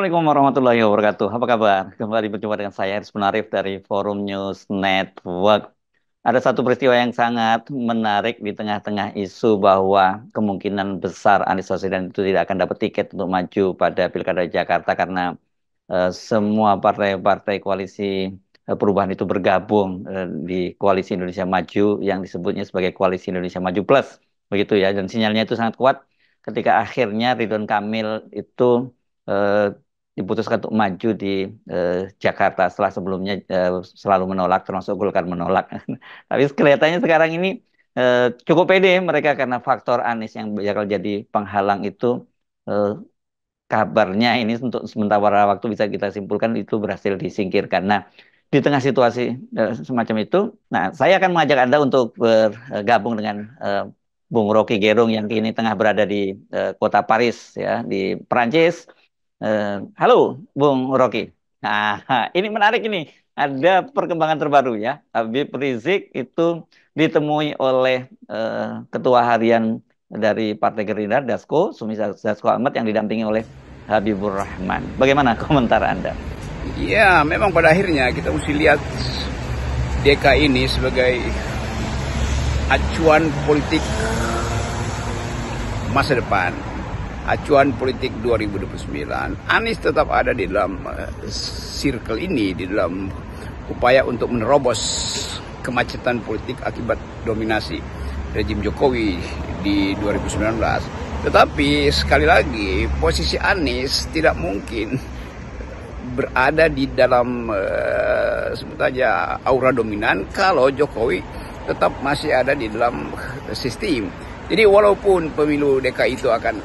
Assalamualaikum warahmatullahi wabarakatuh. Apa kabar? Kembali berjumpa dengan saya, Aris Punarif dari Forum News Network. Ada satu peristiwa yang sangat menarik di tengah-tengah isu bahwa kemungkinan besar Anies Baswedan itu tidak akan dapat tiket untuk maju pada Pilkada Jakarta karena semua partai-partai koalisi perubahan itu bergabung di Koalisi Indonesia Maju yang disebutnya sebagai Koalisi Indonesia Maju Plus. Begitu ya, dan sinyalnya itu sangat kuat ketika akhirnya Ridwan Kamil itu eh, diputuskan untuk maju di Jakarta setelah sebelumnya selalu menolak, termasuk Golkar menolak. Tapi kelihatannya sekarang ini cukup pede mereka karena faktor Anies yang bakal jadi penghalang itu eh, kabarnya ini untuk sementara waktu bisa kita simpulkan itu berhasil disingkirkan. Nah, di tengah situasi semacam itu, nah saya akan mengajak Anda untuk bergabung dengan Bung Rocky Gerung yang kini tengah berada di kota Paris ya di Perancis. Halo, Bung Rocky. Nah, ini menarik ini. Ada perkembangan terbaru ya. Habib Rizik itu ditemui oleh Ketua Harian dari Partai Gerindra, Dasko, Sumi Dasko Ahmad yang didampingi oleh Habibur Rahman. Bagaimana komentar Anda? Ya, memang pada akhirnya kita mesti lihat DKI ini sebagai acuan politik masa depan. Acuan politik 2029. Anies tetap ada di dalam circle ini, di dalam upaya untuk menerobos kemacetan politik akibat dominasi rejim Jokowi di 2019. Tetapi sekali lagi posisi Anies tidak mungkin berada di dalam sebut aja aura dominan kalau Jokowi tetap masih ada di dalam sistem. Jadi walaupun pemilu DKI itu akan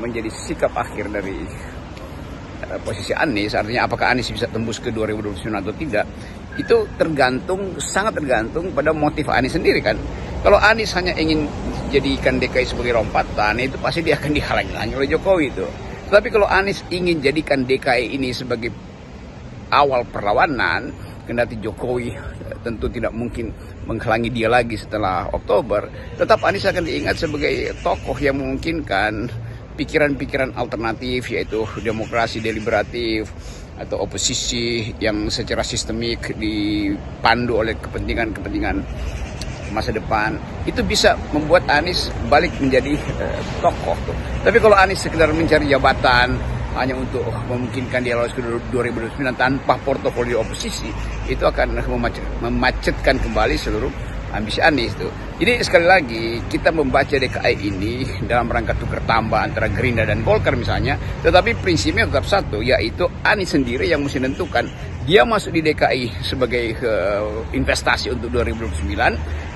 menjadi sikap akhir dari posisi Anies, artinya apakah Anies bisa tembus ke 2029 atau tidak, itu sangat tergantung pada motif Anies sendiri kan. Kalau Anies hanya ingin jadikan DKI sebagai lompatan, itu pasti dia akan dihalang-halangi oleh Jokowi itu. Tapi kalau Anies ingin jadikan DKI ini sebagai awal perlawanan, kendati Jokowi tentu tidak mungkin menghalangi dia lagi setelah Oktober, tetap Anies akan diingat sebagai tokoh yang memungkinkan pikiran-pikiran alternatif, yaitu demokrasi deliberatif atau oposisi yang secara sistemik dipandu oleh kepentingan-kepentingan masa depan. Itu bisa membuat Anies balik menjadi tokoh. Tapi kalau Anies sekedar mencari jabatan hanya untuk memungkinkan dia lolos ke 2029 tanpa portofolio oposisi, itu akan memacetkan kembali seluruh ambisi Anies itu. Jadi sekali lagi kita membaca DKI ini dalam rangka tukar tambah antara Gerindra dan Golkar misalnya, tetapi prinsipnya tetap satu, yaitu Anies sendiri yang mesti menentukan dia masuk di DKI sebagai investasi untuk 2029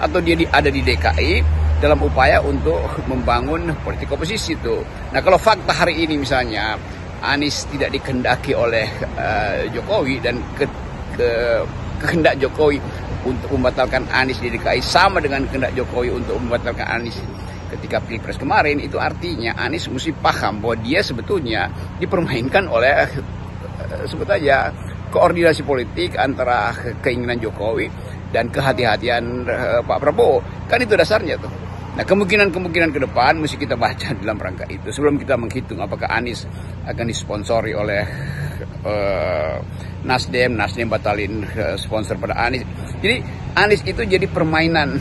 atau dia ada di DKI dalam upaya untuk membangun politik oposisi itu. Nah, kalau fakta hari ini misalnya Anies tidak dikehendaki oleh Jokowi dan kehendak Jokowi untuk membatalkan Anies di DKI sama dengan kehendak Jokowi untuk membatalkan Anies ketika Pilpres kemarin, itu artinya Anies mesti paham bahwa dia sebetulnya dipermainkan oleh sebut aja koordinasi politik antara keinginan Jokowi dan kehati-hatian Pak Prabowo. Kan itu dasarnya tuh. Nah, kemungkinan-kemungkinan ke depan mesti kita baca dalam rangka itu sebelum kita menghitung apakah Anies akan disponsori oleh Nasdem batalin sponsor pada Anies. Jadi Anies itu jadi permainan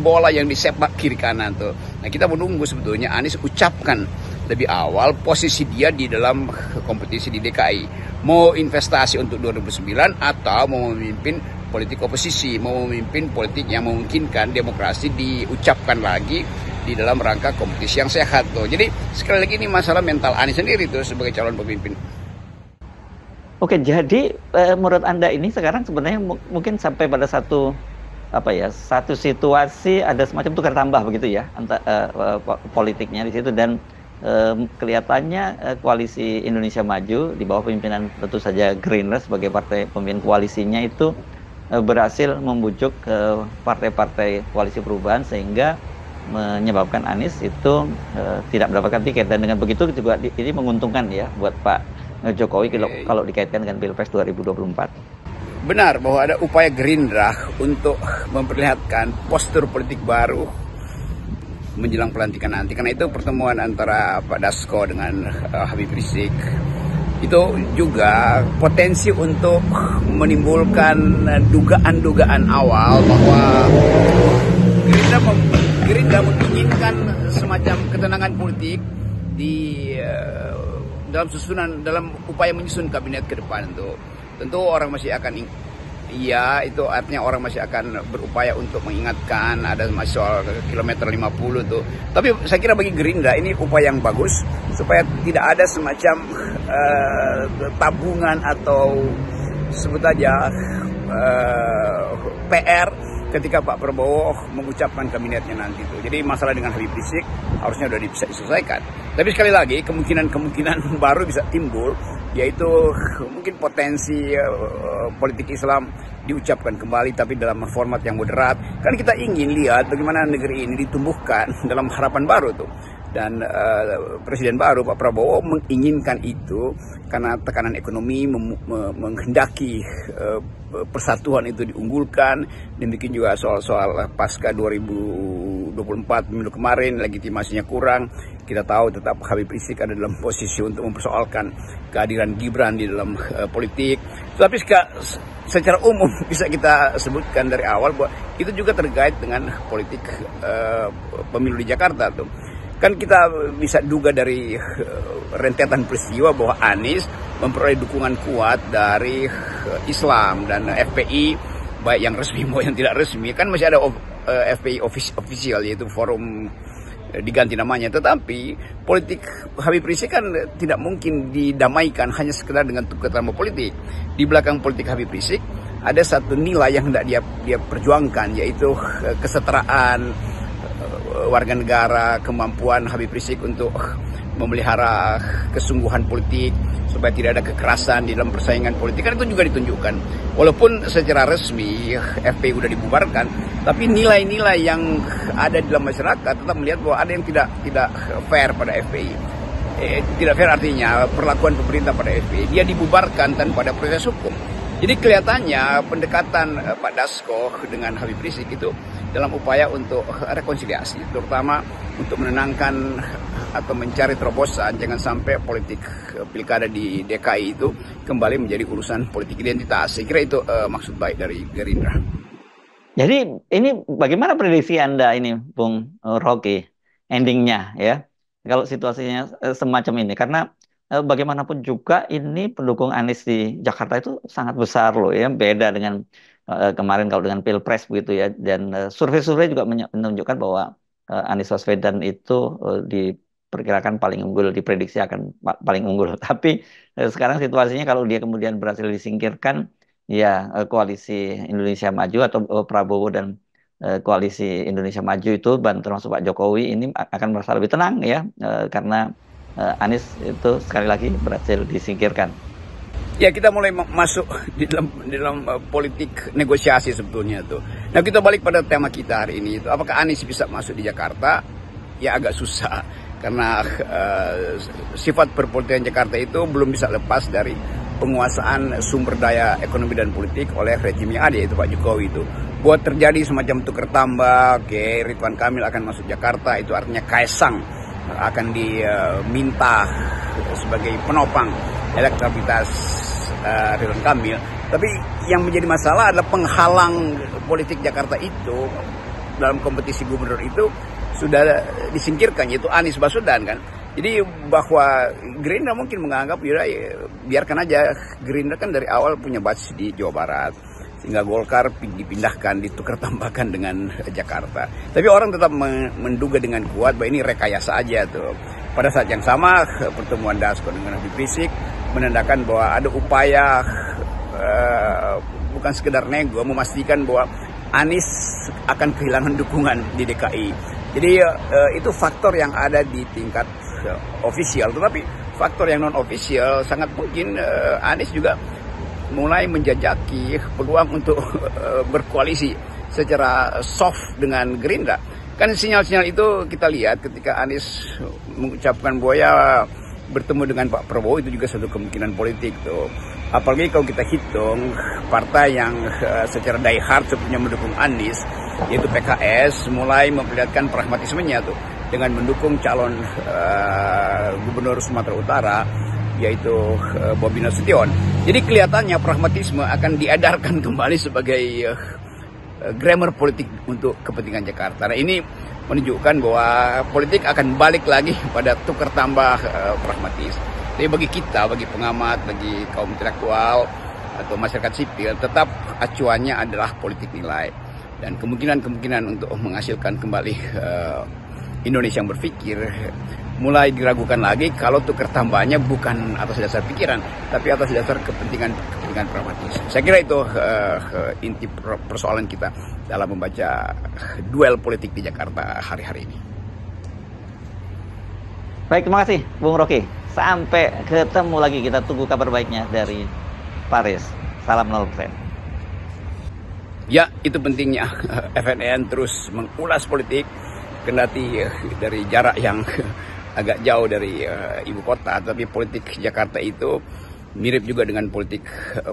bola yang disepak kiri kanan tuh. Nah, kita menunggu sebetulnya Anies ucapkan lebih awal posisi dia di dalam kompetisi di DKI. Mau investasi untuk 2009 atau mau memimpin politik oposisi, mau memimpin politik yang memungkinkan demokrasi diucapkan lagi di dalam rangka kompetisi yang sehat tuh. Jadi sekali lagi ini masalah mental Anies sendiri tuh sebagai calon pemimpin. Oke, jadi menurut Anda ini sekarang sebenarnya mungkin sampai pada satu situasi ada semacam tukar tambah begitu ya politiknya di situ, dan kelihatannya koalisi Indonesia Maju di bawah pimpinan tentu saja Gerindra sebagai partai pemimpin koalisinya itu berhasil membujuk partai-partai koalisi perubahan sehingga menyebabkan Anies itu tidak mendapatkan tiket, dan dengan begitu juga ini menguntungkan ya buat Pak Jokowi kalau dikaitkan dengan Pilpres 2024. Benar bahwa ada upaya Gerindra untuk memperlihatkan postur politik baru menjelang pelantikan nanti. Karena itu pertemuan antara Pak Dasko dengan Habib Rizik itu juga potensi untuk menimbulkan dugaan-dugaan awal bahwa Gerindra menginginkan semacam ketenangan politik di dalam upaya menyusun kabinet ke depan itu. Tentu orang masih akan itu artinya orang masih akan berupaya untuk mengingatkan ada soal kilometer 50 tuh. Tapi saya kira bagi Gerindra ini upaya yang bagus supaya tidak ada semacam tabungan atau sebut aja PR ketika Pak Prabowo mengucapkan kabinetnya nanti itu. Jadi masalah dengan Habib Rizik harusnya sudah bisa diselesaikan. Tapi sekali lagi kemungkinan baru bisa timbul, yaitu mungkin potensi politik Islam diucapkan kembali tapi dalam format yang moderat. Kan kita ingin lihat bagaimana negeri ini ditumbuhkan dalam harapan baru tuh. Dan Presiden baru Pak Prabowo menginginkan itu karena tekanan ekonomi menghendaki persatuan itu diunggulkan. Demikian juga soal pasca 2024 pemilu kemarin legitimasinya kurang. Kita tahu tetap Habib Rizik ada dalam posisi untuk mempersoalkan kehadiran Gibran di dalam politik. Tapi secara umum bisa kita sebutkan dari awal bahwa itu juga terkait dengan politik pemilu di Jakarta tuh. Kan kita bisa duga dari rentetan peristiwa bahwa Anies memperoleh dukungan kuat dari Islam dan FPI, baik yang resmi maupun yang tidak resmi. Kan masih ada FPI official, yaitu forum diganti namanya. Tetapi politik Habib Rizik kan tidak mungkin didamaikan hanya sekedar dengan tukar tambah politik. Di belakang politik Habib Rizik ada satu nilai yang hendak dia perjuangkan, yaitu kesetaraan warga negara, kemampuan Habib Rizik untuk memelihara kesungguhan politik supaya tidak ada kekerasan di dalam persaingan politik, kan itu juga ditunjukkan. Walaupun secara resmi FPI sudah dibubarkan, tapi nilai-nilai yang ada di dalam masyarakat tetap melihat bahwa ada yang tidak fair pada FPI. Tidak fair artinya perlakuan pemerintah pada FPI. Dia dibubarkan tanpa ada proses hukum. Jadi kelihatannya pendekatan Pak Dasko dengan Habib Rizik itu dalam upaya untuk rekonsiliasi, terutama untuk menenangkan atau mencari terobosan jangan sampai politik pilkada di DKI itu kembali menjadi urusan politik identitas. Saya kira itu maksud baik dari Gerindra. Jadi ini bagaimana prediksi Anda ini, Bung Rocky, endingnya ya, kalau situasinya semacam ini? Karena bagaimanapun juga ini pendukung Anies di Jakarta itu sangat besar loh ya, beda dengan kemarin kalau dengan Pilpres begitu ya. Dan survei-survei juga menunjukkan bahwa Anies Baswedan itu diperkirakan paling unggul, diprediksi akan paling unggul. Tapi sekarang situasinya kalau dia kemudian berhasil disingkirkan, ya koalisi Indonesia Maju atau Prabowo dan koalisi Indonesia Maju itu, termasuk Pak Jokowi ini akan merasa lebih tenang ya, karena Anies itu sekali lagi berhasil disingkirkan. Ya, kita mulai masuk di dalam politik negosiasi sebetulnya tuh. Nah, kita balik pada tema kita hari ini itu, apakah Anies bisa masuk di Jakarta? Ya agak susah karena sifat perpolitikan Jakarta itu belum bisa lepas dari penguasaan sumber daya ekonomi dan politik oleh rejim yang ada, yaitu Pak Jokowi itu. Buat terjadi semacam tukar tambah, Ridwan Kamil akan masuk Jakarta, itu artinya Kaesang akan diminta sebagai penopang elektabilitas Ridwan Kamil. Tapi yang menjadi masalah adalah penghalang politik Jakarta itu dalam kompetisi gubernur itu sudah disingkirkan, yaitu Anies Baswedan kan. Jadi bahwa Gerindra mungkin menganggap ya, biarkan aja, Gerindra kan dari awal punya basis di Jawa Barat, sehingga Golkar dipindahkan, ditukar tambahkan dengan Jakarta. Tapi orang tetap menduga dengan kuat bahwa ini rekayasa aja tuh. Pada saat yang sama, pertemuan Dasko dengan Habib Rizik menandakan bahwa ada upaya bukan sekedar nego, memastikan bahwa Anies akan kehilangan dukungan di DKI. Jadi itu faktor yang ada di tingkat ofisial. Tetapi faktor yang non ofisial sangat mungkin Anies juga mulai menjajaki peluang untuk berkoalisi secara soft dengan Gerindra. Kan sinyal-sinyal itu kita lihat ketika Anies mengucapkan bahwa ya bertemu dengan Pak Prabowo itu juga satu kemungkinan politik tuh. Apalagi kalau kita hitung partai yang secara die hard sebenarnya mendukung Anies, yaitu PKS, mulai memperlihatkan pragmatismenya tuh dengan mendukung calon gubernur Sumatera Utara yaitu Bobi Nasution. Jadi kelihatannya pragmatisme akan diedarkan kembali sebagai grammar politik untuk kepentingan Jakarta. Nah, ini menunjukkan bahwa politik akan balik lagi pada tukar tambah pragmatis. Tapi bagi kita, bagi pengamat, bagi kaum intelektual atau masyarakat sipil, tetap acuannya adalah politik nilai. Dan kemungkinan untuk menghasilkan kembali Indonesia yang berpikir mulai diragukan lagi kalau tukar tambahnya bukan atas dasar pikiran, tapi atas dasar kepentingan pragmatis. Saya kira itu inti persoalan kita dalam membaca duel politik di Jakarta hari-hari ini. Baik, terima kasih Bung Rocky. Sampai ketemu lagi, kita tunggu kabar baiknya dari Paris. Salam 0%. Ya, itu pentingnya FNN terus mengulas politik, kendati dari jarak yang agak jauh dari ibu kota, tapi politik Jakarta itu mirip juga dengan politik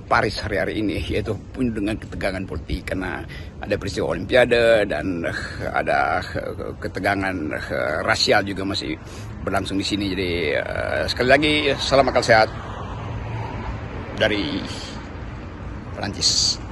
Paris hari-hari ini, yaitu pun dengan ketegangan politik karena ada peristiwa Olimpiade dan ada ketegangan rasial juga masih berlangsung di sini. Jadi sekali lagi salam akal sehat dari Perancis.